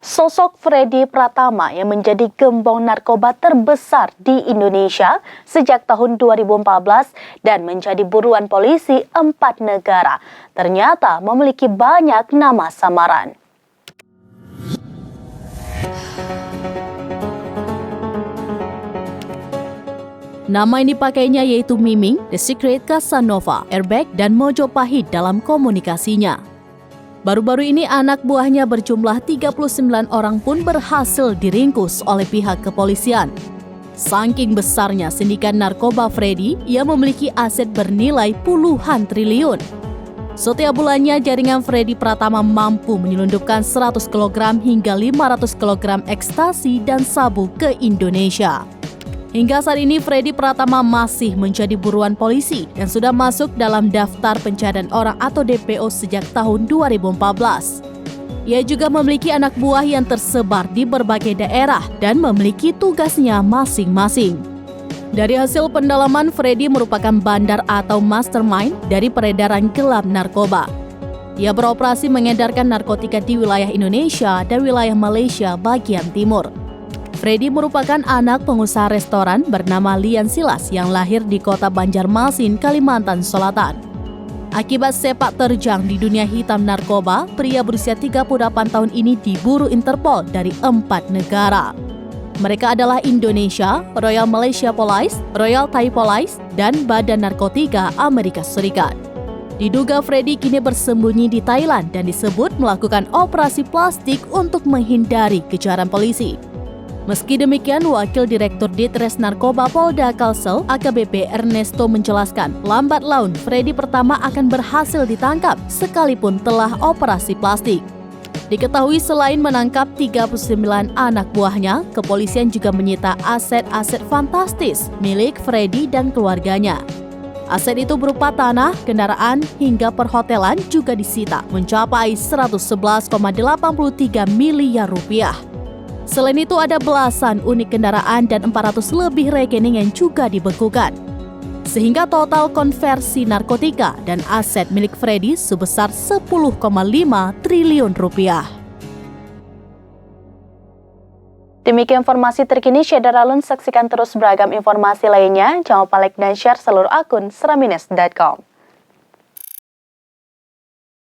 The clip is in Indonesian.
Sosok Freddy Pratama yang menjadi gembong narkoba terbesar di Indonesia sejak tahun 2014 dan menjadi buruan polisi 4 negara, ternyata memiliki banyak nama samaran. Nama yang dipakainya yaitu Miming, The Secret, Casanova, Airbag, dan Mojopahit dalam komunikasinya. Baru-baru ini anak buahnya berjumlah 39 orang pun berhasil diringkus oleh pihak kepolisian. Saking besarnya sindikat narkoba Freddy, ia memiliki aset bernilai puluhan triliun. Setiap bulannya jaringan Freddy Pratama mampu menyelundupkan 100 kg hingga 500 kg ekstasi dan sabu ke Indonesia. Hingga saat ini Freddy Pratama masih menjadi buruan polisi dan sudah masuk dalam daftar pencarian orang atau DPO sejak tahun 2014. Ia juga memiliki anak buah yang tersebar di berbagai daerah dan memiliki tugasnya masing-masing. Dari hasil pendalaman, Freddy merupakan bandar atau mastermind dari peredaran gelap narkoba. Ia beroperasi mengedarkan narkotika di wilayah Indonesia dan wilayah Malaysia bagian timur. Freddy merupakan anak pengusaha restoran bernama Lian Silas yang lahir di kota Banjarmasin, Kalimantan Selatan. Akibat sepak terjang di dunia hitam narkoba, pria berusia 38 tahun ini diburu Interpol dari 4 negara. Mereka adalah Indonesia, Royal Malaysia Police, Royal Thai Police, dan Badan Narkotika Amerika Serikat. Diduga Freddy kini bersembunyi di Thailand dan disebut melakukan operasi plastik untuk menghindari kejaran polisi. Meski demikian, Wakil Direktur Ditres Narkoba Polda Kalsel AKBP Ernesto menjelaskan, lambat laun Freddy Pratama akan berhasil ditangkap sekalipun telah operasi plastik. Diketahui selain menangkap 39 anak buahnya, kepolisian juga menyita aset-aset fantastis milik Freddy dan keluarganya. Aset itu berupa tanah, kendaraan, hingga perhotelan juga disita mencapai 111,83 miliar rupiah. Selain itu ada belasan unit kendaraan dan 400 lebih rekening yang juga dibekukan. Sehingga total konversi narkotika dan aset milik Freddy sebesar 10,5 triliun rupiah. Demikian informasi terkini Syederalun, saksikan terus beragam informasi lainnya. Jangan lupa like dan share seluruh akun seramines.com.